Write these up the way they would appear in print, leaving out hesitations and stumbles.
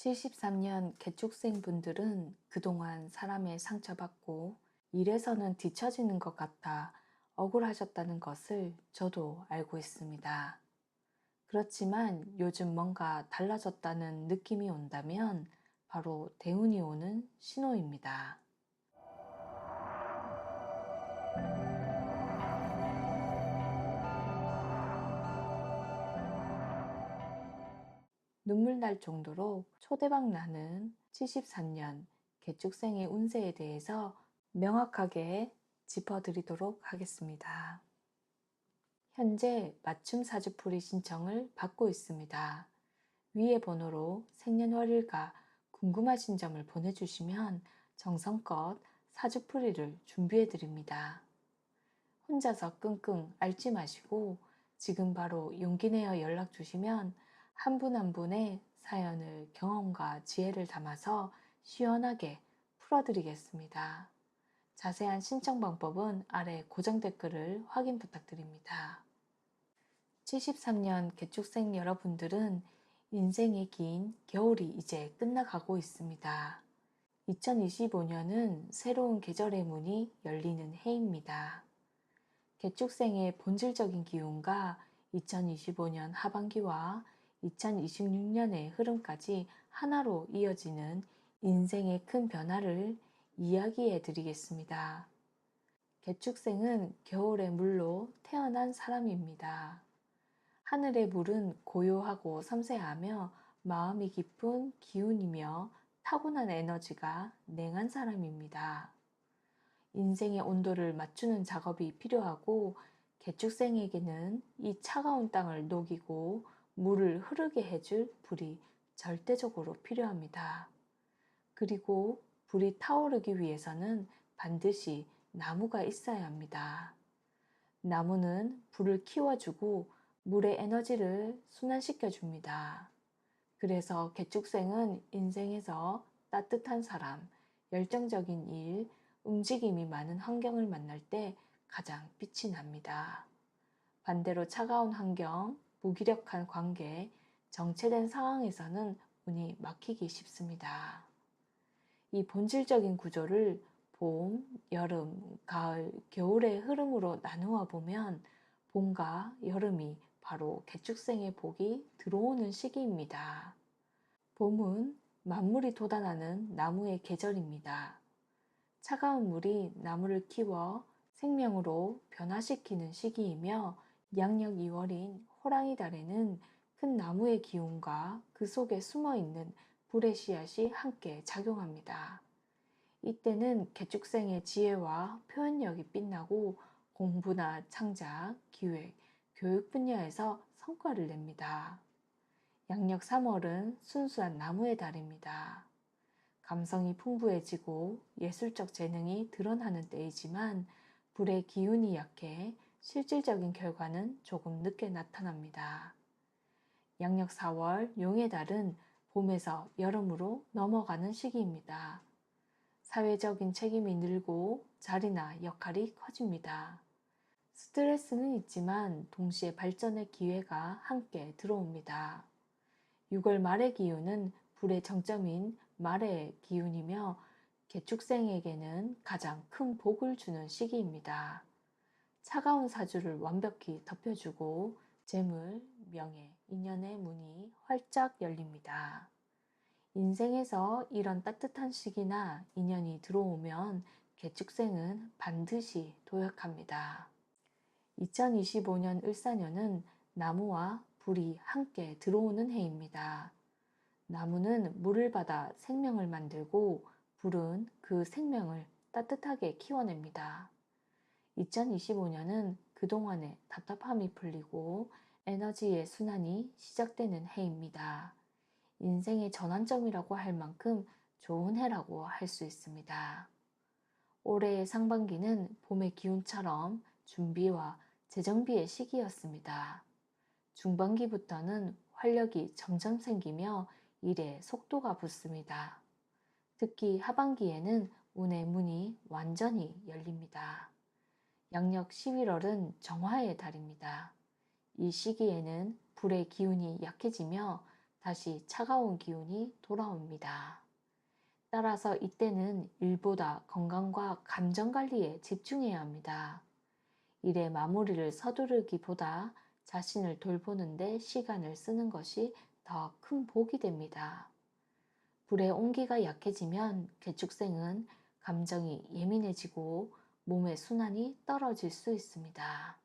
73년 개축생 분들은 그동안 사람의 상처받고 일에서는 뒤처지는 것 같아 억울하셨다는 것을 저도 알고 있습니다. 그렇지만 요즘 뭔가 달라졌다는 느낌이 온다면 바로 대운이 오는 신호입니다. 눈물 날 정도로 초대박 나는 73년 개축생의 운세에 대해서 명확하게 짚어드리도록 하겠습니다. 현재 맞춤 사주풀이 신청을 받고 있습니다. 위의 번호로 생년월일과 궁금하신 점을 보내주시면 정성껏 사주풀이를 준비해 드립니다. 혼자서 끙끙 앓지 마시고 지금 바로 용기 내어 연락 주시면 한 분 한 분의 사연을 경험과 지혜를 담아서 시원하게 풀어드리겠습니다. 자세한 신청 방법은 아래 고정 댓글을 확인 부탁드립니다. 73년 개축생 여러분들은 인생의 긴 겨울이 이제 끝나가고 있습니다. 2025년은 새로운 계절의 문이 열리는 해입니다. 개축생의 본질적인 기운과 2025년 하반기와 2026년의 흐름까지 하나로 이어지는 인생의 큰 변화를 이야기해 드리겠습니다. 개축생은 겨울의 물로 태어난 사람입니다. 하늘의 물은 고요하고 섬세하며 마음이 깊은 기운이며 타고난 에너지가 냉한 사람입니다. 인생의 온도를 맞추는 작업이 필요하고 개축생에게는 이 차가운 땅을 녹이고 물을 흐르게 해줄 불이 절대적으로 필요합니다. 그리고 불이 타오르기 위해서는 반드시 나무가 있어야 합니다. 나무는 불을 키워주고 물의 에너지를 순환시켜 줍니다. 그래서 개축생은 인생에서 따뜻한 사람, 열정적인 일, 움직임이 많은 환경을 만날 때 가장 빛이 납니다. 반대로 차가운 환경, 무기력한 관계, 정체된 상황에서는 운이 막히기 쉽습니다. 이 본질적인 구조를 봄, 여름, 가을, 겨울의 흐름으로 나누어 보면 봄과 여름이 바로 개축생의 복이 들어오는 시기입니다. 봄은 만물이 돋아나는 나무의 계절입니다. 차가운 물이 나무를 키워 생명으로 변화시키는 시기이며 양력 2월인 호랑이 달에는 큰 나무의 기운과 그 속에 숨어 있는 불의 씨앗이 함께 작용합니다. 이때는 개축생의 지혜와 표현력이 빛나고 공부나 창작, 기획, 교육 분야에서 성과를 냅니다. 양력 3월은 순수한 나무의 달입니다. 감성이 풍부해지고 예술적 재능이 드러나는 때이지만 불의 기운이 약해 실질적인 결과는 조금 늦게 나타납니다. 양력 4월 용의 달은 봄에서 여름으로 넘어가는 시기입니다. 사회적인 책임이 늘고 자리나 역할이 커집니다. 스트레스는 있지만 동시에 발전의 기회가 함께 들어옵니다. 6월 말의 기운은 불의 정점인 말의 기운이며 개축생에게는 가장 큰 복을 주는 시기입니다. 차가운 사주를 완벽히 덮여주고 재물, 명예, 인연의 문이 활짝 열립니다. 인생에서 이런 따뜻한 시기나 인연이 들어오면 개축생은 반드시 도약합니다. 2025년 을사년은 나무와 불이 함께 들어오는 해입니다. 나무는 물을 받아 생명을 만들고 불은 그 생명을 따뜻하게 키워냅니다. 2025년은 그동안의 답답함이 풀리고 에너지의 순환이 시작되는 해입니다. 인생의 전환점이라고 할 만큼 좋은 해라고 할 수 있습니다. 올해의 상반기는 봄의 기운처럼 준비와 재정비의 시기였습니다. 중반기부터는 활력이 점점 생기며 일에 속도가 붙습니다. 특히 하반기에는 운의 문이 완전히 열립니다. 양력 11월은 정화의 달입니다. 이 시기에는 불의 기운이 약해지며 다시 차가운 기운이 돌아옵니다. 따라서 이때는 일보다 건강과 감정 관리에 집중해야 합니다. 일의 마무리를 서두르기보다 자신을 돌보는데 시간을 쓰는 것이 더 큰 복이 됩니다. 불의 온기가 약해지면 개축생은 감정이 예민해지고 몸의 순환이 떨어질 수 있습니다.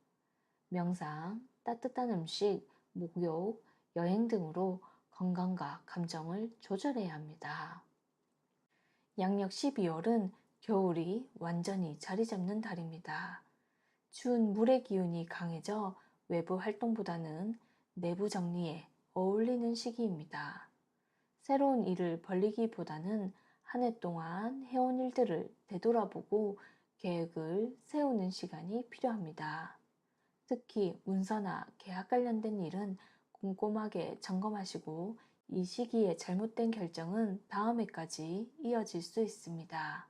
명상, 따뜻한 음식, 목욕, 여행 등으로 건강과 감정을 조절해야 합니다. 양력 12월은 겨울이 완전히 자리 잡는 달입니다. 추운 물의 기운이 강해져 외부 활동보다는 내부 정리에 어울리는 시기입니다. 새로운 일을 벌리기보다는 한 해 동안 해온 일들을 되돌아보고 계획을 세우는 시간이 필요합니다. 특히 문서나 계약 관련된 일은 꼼꼼하게 점검하시고 이 시기에 잘못된 결정은 다음 해까지 이어질 수 있습니다.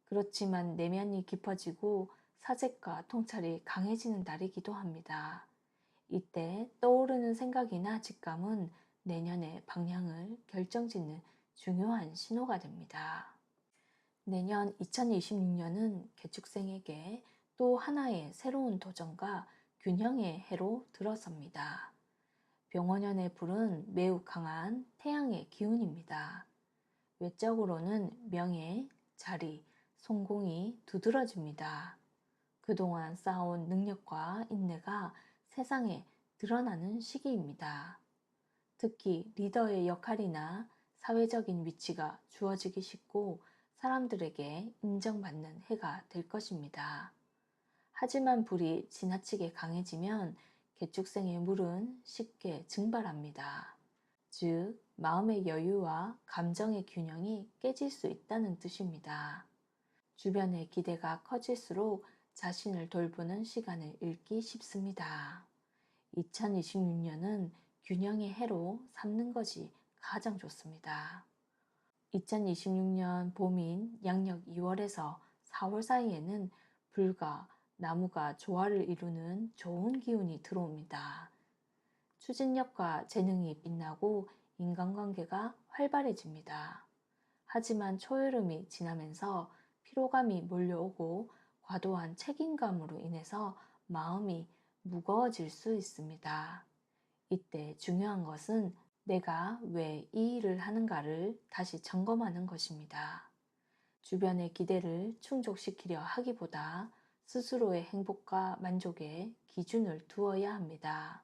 그렇지만 내면이 깊어지고 사색과 통찰이 강해지는 달이기도 합니다. 이때 떠오르는 생각이나 직감은 내년의 방향을 결정짓는 중요한 신호가 됩니다. 내년 2026년은 개축생에게 또 하나의 새로운 도전과 균형의 해로 들어섭니다. 병원연의 불은 매우 강한 태양의 기운입니다. 외적으로는 명예, 자리, 성공이 두드러집니다. 그동안 쌓아온 능력과 인내가 세상에 드러나는 시기입니다. 특히 리더의 역할이나 사회적인 위치가 주어지기 쉽고 사람들에게 인정받는 해가 될 것입니다. 하지만 불이 지나치게 강해지면 개축생의 물은 쉽게 증발합니다. 즉, 마음의 여유와 감정의 균형이 깨질 수 있다는 뜻입니다. 주변의 기대가 커질수록 자신을 돌보는 시간을 잃기 쉽습니다. 2026년은 균형의 해로 삼는 것이 가장 좋습니다. 2026년 봄인 양력 2월에서 4월 사이에는 불과 나무가 조화를 이루는 좋은 기운이 들어옵니다. 추진력과 재능이 빛나고 인간관계가 활발해집니다. 하지만 초여름이 지나면서 피로감이 몰려오고 과도한 책임감으로 인해서 마음이 무거워질 수 있습니다. 이때 중요한 것은 내가 왜 이 일을 하는가를 다시 점검하는 것입니다. 주변의 기대를 충족시키려 하기보다 스스로의 행복과 만족에 기준을 두어야 합니다.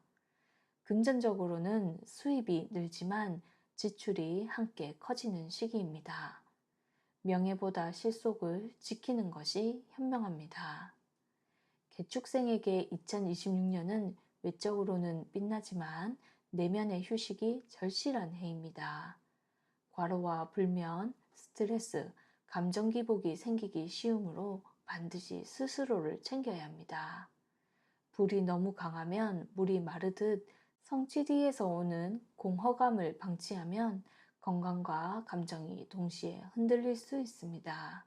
금전적으로는 수입이 늘지만 지출이 함께 커지는 시기입니다. 명예보다 실속을 지키는 것이 현명합니다. 개축생에게 2026년은 외적으로는 빛나지만 내면의 휴식이 절실한 해입니다. 과로와 불면, 스트레스, 감정 기복이 생기기 쉬우므로 반드시 스스로를 챙겨야 합니다. 불이 너무 강하면 물이 마르듯 성취뒤에서 오는 공허감을 방치하면 건강과 감정이 동시에 흔들릴 수 있습니다.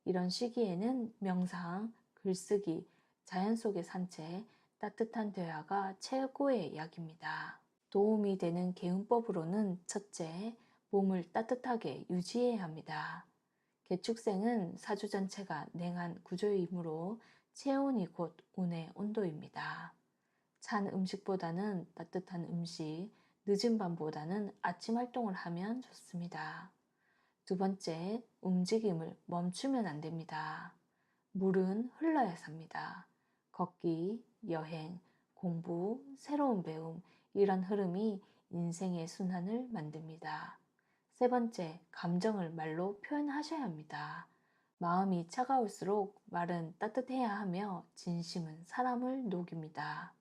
이런 시기에는 명상, 글쓰기, 자연 속의 산책, 따뜻한 대화가 최고의 약입니다. 도움이 되는 개운법으로는 첫째, 몸을 따뜻하게 유지해야 합니다. 개축생은 사주 전체가 냉한 구조이므로 체온이 곧 운의 온도입니다. 찬 음식보다는 따뜻한 음식, 늦은 밤보다는 아침 활동을 하면 좋습니다. 두 번째, 움직임을 멈추면 안 됩니다. 물은 흘러야 삽니다. 걷기, 여행, 공부, 새로운 배움, 이런 흐름이 인생의 순환을 만듭니다. 세 번째, 감정을 말로 표현하셔야 합니다. 마음이 차가울수록 말은 따뜻해야 하며 진심은 사람을 녹입니다.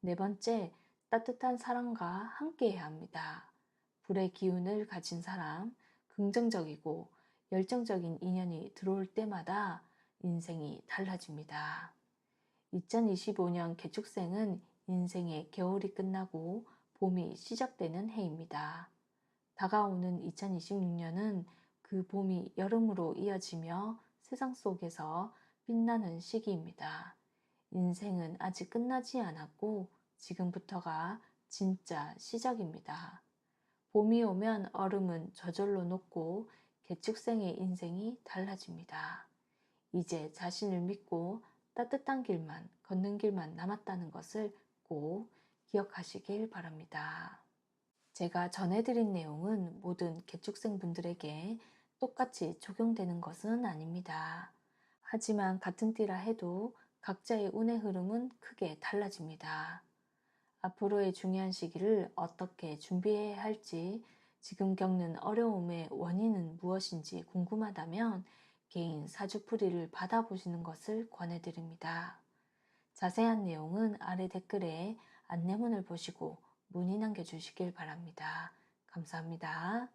네 번째, 따뜻한 사람과 함께해야 합니다. 불의 기운을 가진 사람, 긍정적이고 열정적인 인연이 들어올 때마다 인생이 달라집니다. 2025년 개축생은 인생의 겨울이 끝나고 봄이 시작되는 해입니다. 다가오는 2026년은 그 봄이 여름으로 이어지며 세상 속에서 빛나는 시기입니다. 인생은 아직 끝나지 않았고 지금부터가 진짜 시작입니다. 봄이 오면 얼음은 저절로 녹고 개축생의 인생이 달라집니다. 이제 자신을 믿고 따뜻한 길만, 걷는 길만 남았다는 것을 꼭 기억하시길 바랍니다. 제가 전해드린 내용은 모든 개축생분들에게 똑같이 적용되는 것은 아닙니다. 하지만 같은 띠라 해도 각자의 운의 흐름은 크게 달라집니다. 앞으로의 중요한 시기를 어떻게 준비해야 할지, 지금 겪는 어려움의 원인은 무엇인지 궁금하다면 개인 사주풀이를 받아보시는 것을 권해드립니다. 자세한 내용은 아래 댓글에 안내문을 보시고 문의 남겨주시길 바랍니다. 감사합니다.